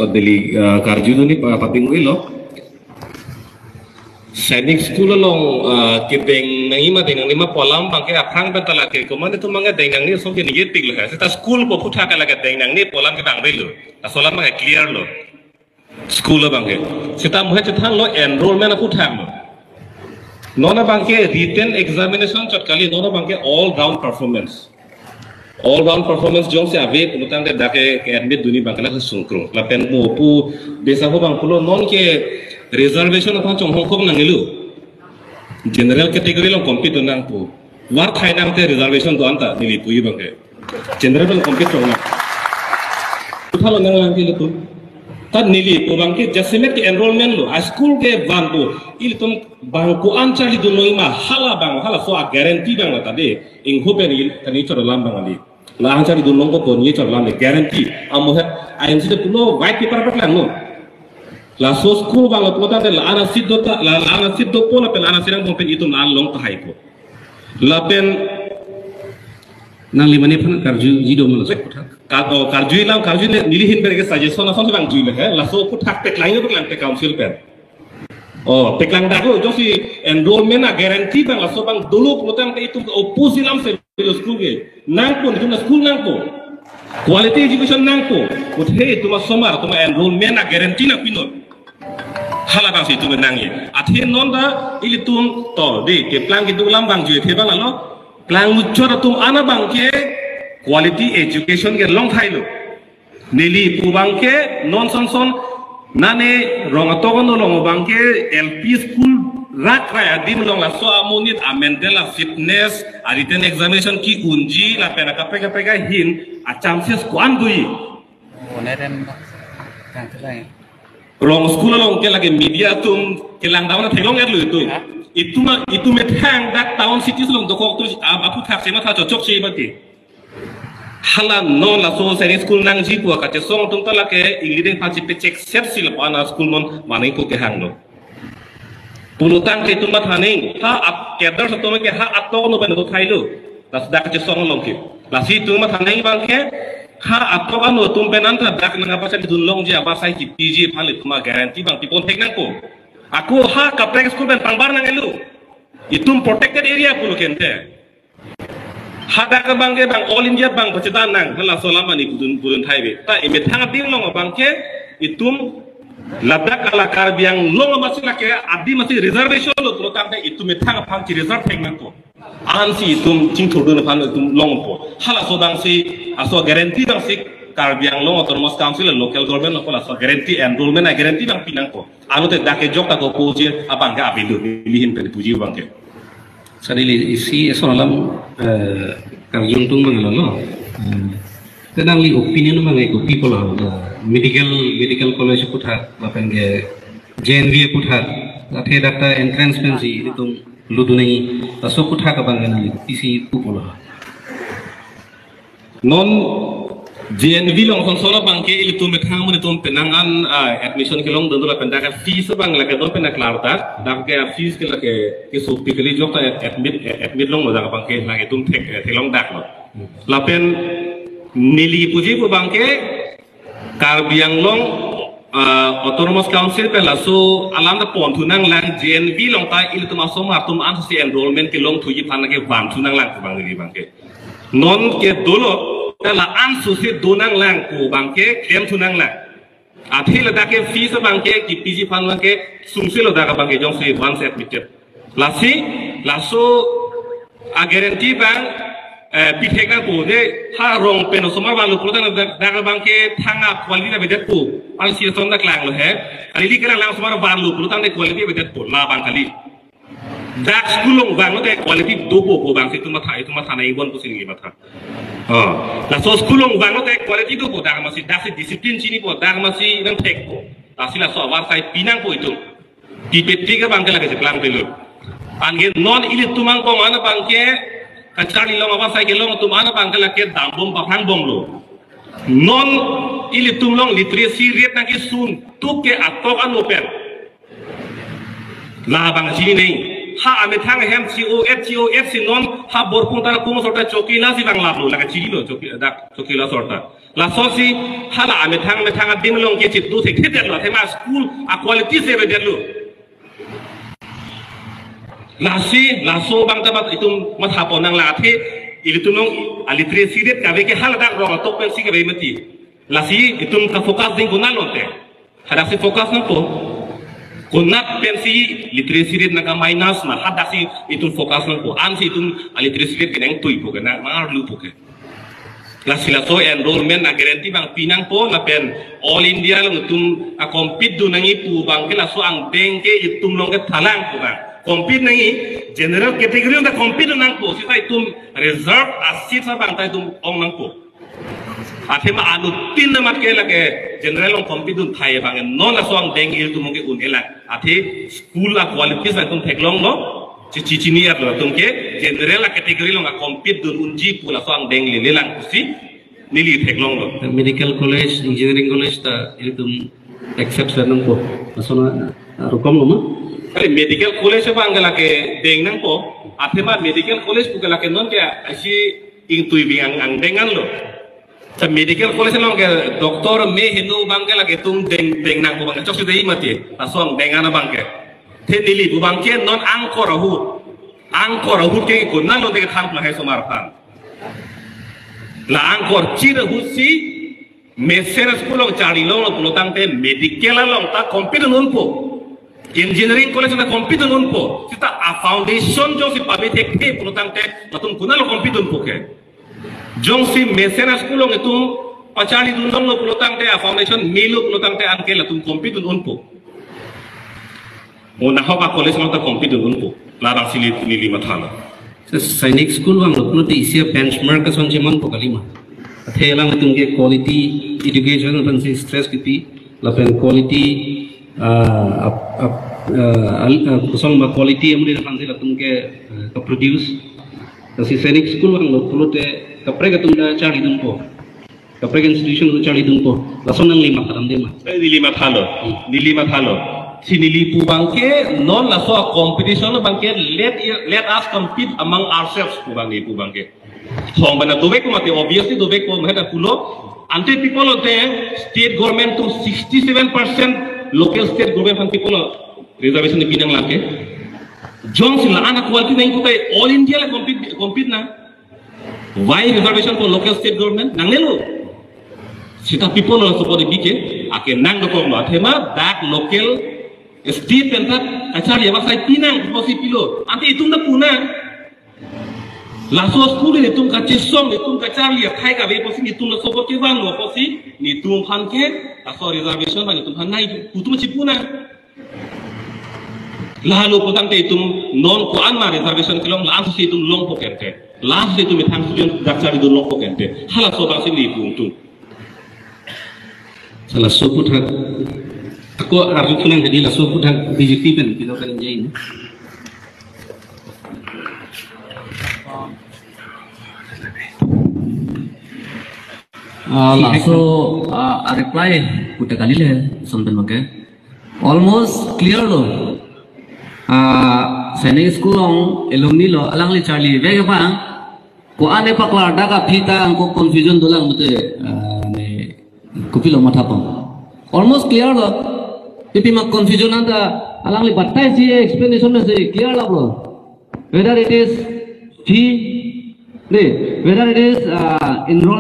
Dili karju ni pating lo sainik school long kibeng nangima deng nangima polam bangke aprang bentala ke komande tu manga deng nang ni so ke ni tik lo seta school ko putha ka laga deng nang ni polam ke bang lo asolam ma clear lo school lo bangke seta muhe cethang lo enrollment putha lo nona bangke written examination chotkali nona bangke all round performance jong se ave pulutang de dake ke admit duni bangkala ke sungkrung la pen mo pu desa ho bang pulo non ke reservation apa chong hong kong nangilu general category long compete nang pu war thai nang te reservation do anta nili pui bangke general long compete chong na uthalo nang lang ki tu tad nili pu bangke jasime ke enrollment lo a school ke bangko il tum bangko anchali du noima hala so a guarantee bang la tade ing ho pen il tani choro lam bang ali la anchali du nong ko ni choro lam guarantee amohet ainsi de puno white paper pa lang no la so school bang la pota de la ana siddo po la pen ana sirang pen itu na long ta haipo la pen nang limane phan karju jido mo la karju lam karju ne nilihin berge suggestion na so bang juile he la so puthak tek lain bang te council pen oh teklang dago josi enrollment a guarantee bang la so bang dulu putang te itu opposite lam se school ge nang po itu na school nang po quality education nang po uthe tuma somar tuma enrollment a guarantee na pino hala bang situ menangi athin non da ili tum to de ke plan gitu lam bang jue the bang lo plan muchora tum ana bang ke quality education ke long thai lo nili pu bang ke non son nane rong atogon long bang ke LP school rak raya dim long la so amonit a mental fitness a written examination ki unji la pena ka pega hin a chances kwan dui oneren kan trai rong school long ke lagi media tum ke lang dawan thelong er lu itu me thang dak town cities long dokok tu apu thak sema tha chok sei bati hala no la so seni school nang ji pu ka che song tum tala ke ingredient phachi pe check set sil pana school mon manai ko ke hang lo pulutang ke tum bathane ha ap kedar so ke ha atto no ben do thailu das dak che song long ke la si tum bathane bang ke ha atto kan no tum penan tha dak nang apa sa dun long je apa sai ki pg phale tuma guarantee bang tipon thek nang ko aku ha kapre school ben pangbar nang elu itum protected area pulo kente hada ka bangke bang all india bang pacetan nang hala solama ni budun thaibe ta ime thang ding long bangke itum ladak ala kar biang long masila ke adi masi reservation lo tro tang itum thang phang ki reserve thek nang ko ansi itum ching thodu na phan itum long po hala so bang si aso guarantee bang si kar biang long autonomous council local government lo la so guarantee enrollment na guarantee bang pinang ko anu te dake jok ta ko puje abang ga abilu lihin pe puji bangke sadili isi esolam karjung tung mangalo tenang li opinion mangai ko people medical college putha bapen ge JNV putha athe data entrance pensi itum ludunai aso putha ka bangana li isi pupola non JNV long sonsora bangke itu methang mun itu penangan admission ke long dondula pendaka fees bang la ke don penak larta dak ke fees ke la ke sukti kali jok ta admit long da bangke la ke tum tek long dak lo la pen nili puji pu bangke kar biang long autonomous council pe la so alam da pon thunang lang JNV long ta il tum aso mar tum an si enrollment ke long thuji phan ke bam thunang lang ku bang bangke non ke dolo la an susi donang lang ko bangke claim tunang lang athil da ke fees bangke ki pg fan bangke sumsilo da ka bangke jong si once admitted la so a guarantee bang bitheka ko de ha rong pen somar balu prodan da ka bangke thanga quality da bedet ko al si son da klang lo he ali li kala lang somar balu prodan de quality bedet ko la bang kali dak skulong bang no te quality dobo ko bang si tuma thana ibon ko singi matha la so skulong bang no te quality dobo dak masih dasi disiplin sini po dak masih nang tek ko asila so war sai pinang ko itu di petri ka bang kala ke plan pelo ange non ili tumang ko mana bang ke kacali long apa sai ke long tumana bang kala ke dambom paphang bom lo non ili tumlong literacy rate nang ke sun tu ke atok an open la bang sini nei ha ame thang hem COF sinon ha borpung tara pung sorta chokila si bang lablo laga chilo chokila sorta la sosi ha la ame thang dimlong ke chit du thik thit la thema school a quality se be delu la so bang tabat itum mathaponang la the ilitunong aliteracy rate ka ke hal dak ro top pen si ke be mati la si itum ka focus ding kunalote hada si focus na po kunat pensi literacy rate naga minus na hada si itum focus na po an si itum literacy rate keneng tui po kana mar lu po ke la sila so enrollment na guarantee bang pinang po na pen all India lang itum a compete do nangi pu bang ke la so ang bengke itum long ke thalang po bang compete nangi general category na compete nang po sita itum reserve asit sa bang ta itum ong nang po athema anu tin na mat ke lage general on compete dun thai bang non la so ang beng il tum ke un ela athe school la quality sa tum theklong no cici ni at lo tum ke general la category long a compete dun unji pula so ang beng le lang si nili theklong lo medical college engineering college ta itum accept sa nang po masona rukom lo ma अरे medical college से बांग लगे देंगनंग को आते मार medical college पुके लगे नॉन क्या ऐसी इन तुई भी अंग देंगन लो तब मेडिकल कॉलेज से लोग डॉक्टर में हिंदू बांग लगे तुम देंगनंग को बांग चौक से ही मत ये असों देंगन बांग के थे नीली बुबांग के नॉन आंग को रहू के गुना लो देख थाम लगे सुमार थाम ला आंग को चीर हुसी मेसेर स्कूल लोग चारी लोग पुलोतांग ते मेडिकल लोग ता कंप्यूटर नॉन पो engineering college na compete nun po kita a foundation jong si pabit ekte punutang te matung kunalo compete nun po ke jong si mesena school ng itung pachani dun dong lo punutang te a foundation milo punutang te angke latung compete nun po o nahaw ka college mo ta compete nun po larang sili nili mathala sainik school bang lo punuti isia benchmark ka son chimon po kalima thelang itung ke quality education tan si stress kiti la pen quality kusong ma quality amri na kansi latung ke ka produce kasi sainik school ang lo pulote kapre ka tum da chari dun po kapre institution lo chari dun po lason nang lima karam de ma nilima thalo si nili pu bangke non la so competition bangke let us compete among ourselves pu bangke so bana dobe ko mate obviously dobe ko meta pulo ante people ote state government to 67% local state government and people reservation ni pinang lake jong sila anak quality na ikutai all India la compete na why reservation for local state government nangelo sita people la support bike ake nang ko ma thema dak local state penta achar ya basai pinang posi pilo ante itung na puna la so school ni tung ka chisong ni tung ka charli khai ka be posi ni tung la support ke ban lo posi ni tung khan ke aso reservation ba ni tung khan nai putu chipuna lalu potang te itum non ko an ma reservation kilong la asu itum long po kente last de itum thang student dakchari du long po kente hala so bang sini puntu salah so puthak ako arju kunang jadi la so puthak BJP pen pilo kan jain laso reply puta kanile something okay almost clear lo sainik school ong alumni lo alang li charlie vega pa ko ane pakla daga phita angko confusion dolang mute ne kupilo matha pang almost clear lo pipi ma confusion anda alang li batai si explanation na si clear lo whether it is fee whether it is enroll